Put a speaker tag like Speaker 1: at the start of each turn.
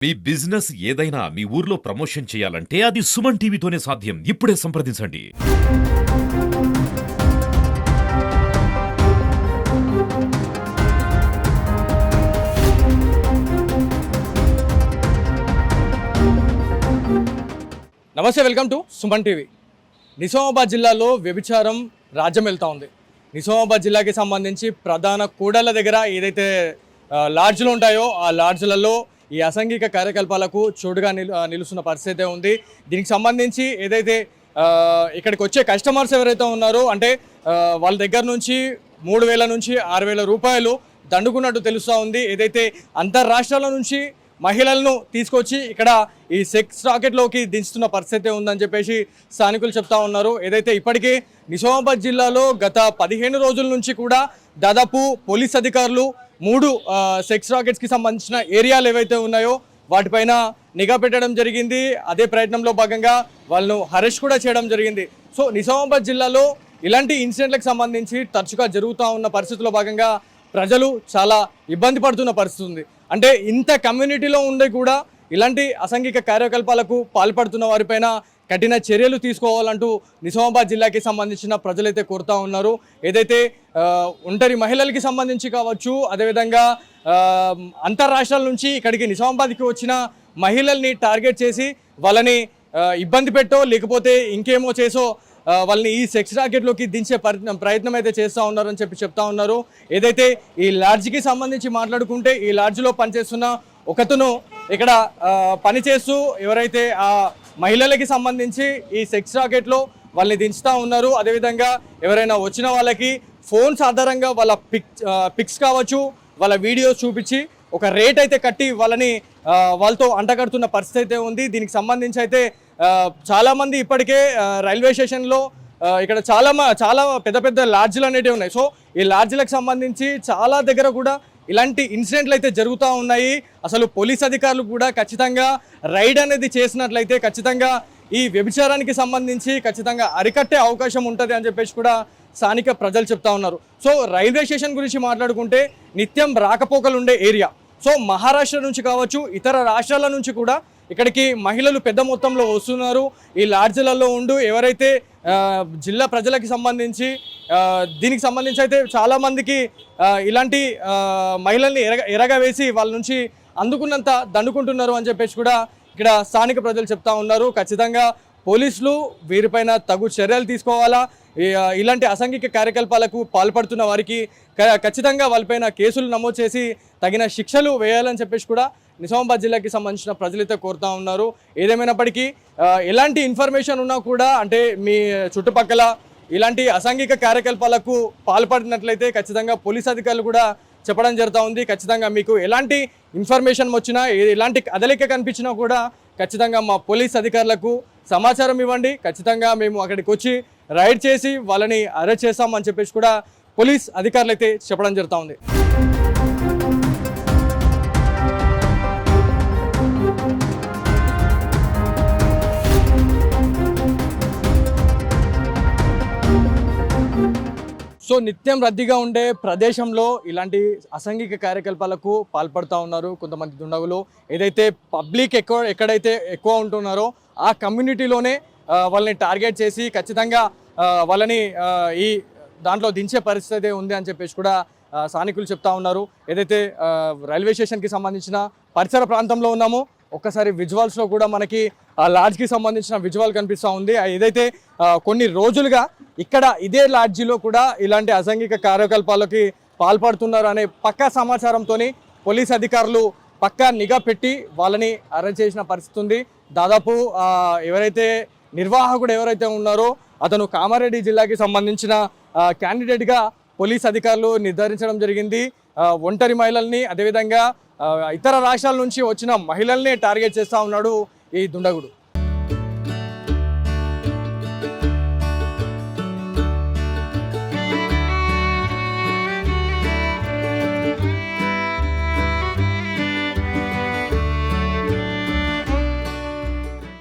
Speaker 1: మీ business ఏదైనా మీ ఊర్లో promotion చేయాలంటే అది సుమన్ టీవీతోనే సాధ్యం. ఇప్పుడే సంప్రదించండి.
Speaker 2: నమస్తే, welcome to Suman TV. Nizamabad జిల్లాలో వ్యభిచారం రాజ్యం వెళ్తూ ఉంది. నిజామాబాద్ జిల్లాకి సంబంధించి ప్రధాన కూడళ్ల దగ్గర ఏదైతే లాడ్జ్లు ఉంటాయో ఆ లాడ్జ్లలో ఈ అసాంఘిక కార్యకలాపాలకు చోటుగా నిలుస్తున్న పరిస్థితి ఉంది. దీనికి సంబంధించి ఏదైతే ఇక్కడికి వచ్చే కస్టమర్స్ ఎవరైతే ఉన్నారో అంటే వాళ్ళ దగ్గర నుంచి 3,000 నుంచి 6,000 రూపాయలు దండుకున్నట్టు తెలుస్తూ ఉంది. ఏదైతే అంతర్రాష్ట్రాల నుంచి మహిళలను తీసుకొచ్చి ఇక్కడ ఈ సెక్స్ రాకెట్లోకి దించుతున్న పరిస్థితి ఉందని చెప్పేసి స్థానికులు చెప్తా ఉన్నారు. ఏదైతే ఇప్పటికే నిజామాబాద్ జిల్లాలో గత 15 రోజుల నుంచి కూడా దాదాపు పోలీస్ అధికారులు 3 సెక్స్ రాకెట్స్కి సంబంధించిన ఏరియాలు ఏవైతే ఉన్నాయో వాటిపైన నిఘా పెట్టడం జరిగింది. అదే ప్రయత్నంలో భాగంగా వాళ్ళను అరెస్ట్ కూడా చేయడం జరిగింది. సో నిజామాబాద్ జిల్లాలో ఇలాంటి ఇన్సిడెంట్లకు సంబంధించి తరచుగా జరుగుతూ ఉన్న పరిస్థితుల్లో భాగంగా ప్రజలు చాలా ఇబ్బంది పడుతున్న పరిస్థితి ఉంది. అంటే ఇంత కమ్యూనిటీలో ఉండే కూడా ఇలాంటి అసాంఘిక కార్యకలాపాలకు పాల్పడుతున్న వారిపైన కఠిన చర్యలు తీసుకోవాలంటూ నిజామాబాద్ జిల్లాకి సంబంధించిన ప్రజలైతే కోరుతూ ఉన్నారు. ఏదైతే ఒంటరి మహిళలకి సంబంధించి కావచ్చు, అదేవిధంగా అంతర్రాష్ట్రాల నుంచి ఇక్కడికి నిజామాబాద్కి వచ్చిన మహిళల్ని టార్గెట్ చేసి వాళ్ళని ఇబ్బంది పెట్టో లేకపోతే ఇంకేమో చేసో వాళ్ళని ఈ సెక్స్ రాకెట్లోకి దించే ప్రయత్నం అయితే చేస్తూ ఉన్నారని చెప్తా ఉన్నారు. ఏదైతే ఈ లాడ్జ్కి సంబంధించి మాట్లాడుకుంటే ఈ లాడ్జ్లో పనిచేస్తున్న ఒకతను ఇక్కడ పనిచేస్తూ ఎవరైతే ఆ మహిళలకి సంబంధించి ఈ సెక్స్ రాకెట్లో వాళ్ళని దించుతూ ఉన్నారు. అదేవిధంగా ఎవరైనా వచ్చిన వాళ్ళకి ఫోన్స్ ఆధారంగా వాళ్ళ పిక్స్ కావచ్చు, వాళ్ళ వీడియోస్ చూపించి ఒక రేట్ అయితే కట్టి వాళ్ళతో అంటగడుతున్న పరిస్థితి అయితే ఉంది. దీనికి సంబంధించి అయితే చాలామంది ఇప్పటికే రైల్వే స్టేషన్లో ఇక్కడ చాలా పెద్ద పెద్ద లాడ్జ్లు అనేటివి ఉన్నాయి. సో ఈ లాడ్జ్లకు సంబంధించి చాలా దగ్గర కూడా ఇలాంటి ఇన్సిడెంట్లు అయితే జరుగుతూ ఉన్నాయి. అసలు పోలీస్ అధికారులు కూడా ఖచ్చితంగా రైడ్ అనేది చేసినట్లయితే ఖచ్చితంగా ఈ వ్యభిచారానికి సంబంధించి ఖచ్చితంగా అరికట్టే అవకాశం ఉంటుంది అని చెప్పేసి కూడా స్థానిక ప్రజలు చెప్తా ఉన్నారు. సో రైల్వే స్టేషన్ గురించి మాట్లాడుకుంటే నిత్యం రాకపోకలు ఉండే ఏరియా. సో మహారాష్ట్ర నుంచి కావచ్చు, ఇతర రాష్ట్రాల నుంచి కూడా ఇక్కడికి మహిళలు పెద్ద మొత్తంలో వస్తున్నారు. ఈ లాడ్జ్లలో ఉండు ఎవరైతే జిల్లా ప్రజలకి సంబంధించి దీనికి సంబంధించి అయితే చాలామందికి ఇలాంటి మహిళల్ని ఎరగవేసి వాళ్ళ నుంచి అందుకున్నంత దండుకుంటున్నారు అని చెప్పేసి కూడా ఇక్కడ స్థానిక ప్రజలు చెప్తా ఉన్నారు. ఖచ్చితంగా పోలీసులు వీరిపైన తగు చర్యలు తీసుకోవాలా, ఇలాంటి అసాంఘిక కార్యకలాపాలకు పాల్పడుతున్న వారికి ఖచ్చితంగా వాళ్ళపైన కేసులు నమోదు చేసి తగిన శిక్షలు వేయాలని చెప్పేసి కూడా నిజామాబాద్ జిల్లాకి సంబంధించిన ప్రజలైతే కోరుతూ ఉన్నారు. ఏదేమైనప్పటికీ ఎలాంటి ఇన్ఫర్మేషన్ ఉన్నా కూడా అంటే మీ చుట్టుపక్కల ఇలాంటి అసాంఘిక కార్యకలాపాలకు పాల్పడినట్లయితే ఖచ్చితంగా పోలీస్ అధికారులు కూడా చెప్పడం జరుగుతూ ఉంది. ఖచ్చితంగా మీకు ఎలాంటి ఇన్ఫర్మేషన్ వచ్చినా, ఎలాంటి కదలిక కనిపించినా కూడా ఖచ్చితంగా మా పోలీస్ అధికారులకు సమాచారం ఇవ్వండి. ఖచ్చితంగా మేము అక్కడికి వచ్చి రైడ్ చేసి వాళ్ళని అరెస్ట్ చేస్తామని చెప్పేసి కూడా పోలీస్ అధికారులు అయితే చెప్పడం జరుగుతూ ఉంది. సో నిత్యం రద్దీగా ఉండే ప్రదేశంలో ఇలాంటి అసాంఘిక కార్యకలాపాలకు పాల్పడుతూ ఉన్నారు కొంతమంది దుండగులు. ఏదైతే పబ్లిక్ ఎక్కడైతే ఎక్కువ ఉంటున్నారో ఆ కమ్యూనిటీలోనే వాళ్ళని టార్గెట్ చేసి ఖచ్చితంగా వాళ్ళని ఈ దాంట్లో దించే పరిస్థితి ఉంది అని చెప్పేసి కూడా స్థానికులు చెప్తా ఉన్నారు. ఏదైతే రైల్వే స్టేషన్కి సంబంధించిన పరిసర ప్రాంతంలో ఉన్నామో ఒక్కసారి విజువల్స్లో కూడా మనకి ఆ లాడ్జ్కి సంబంధించిన విజువల్ కనిపిస్తూ ఉంది. ఏదైతే కొన్ని రోజులుగా ఇక్కడ ఇదే లాడ్జిలో కూడా ఇలాంటి అసాంఘిక కార్యకలాపాలకి పాల్పడుతున్నారు అనే పక్కా సమాచారంతో పోలీస్ అధికారులు పక్కా నిఘా పెట్టి వాళ్ళని అరెస్ట్ చేసిన పరిస్థితి ఉంది. దాదాపు ఎవరైతే నిర్వాహకుడు ఎవరైతే ఉన్నారో అతను కామారెడ్డి జిల్లాకి సంబంధించిన క్యాండిడేట్గా పోలీస్ అధికారులు నిర్ధారించడం జరిగింది. ఒంటరి మహిళల్ని అదేవిధంగా ఇతర రాష్ట్రాల నుంచి వచ్చిన మహిళల్ని టార్గెట్ చేస్తూ ఉన్నాడు ఈ దుండగుడు.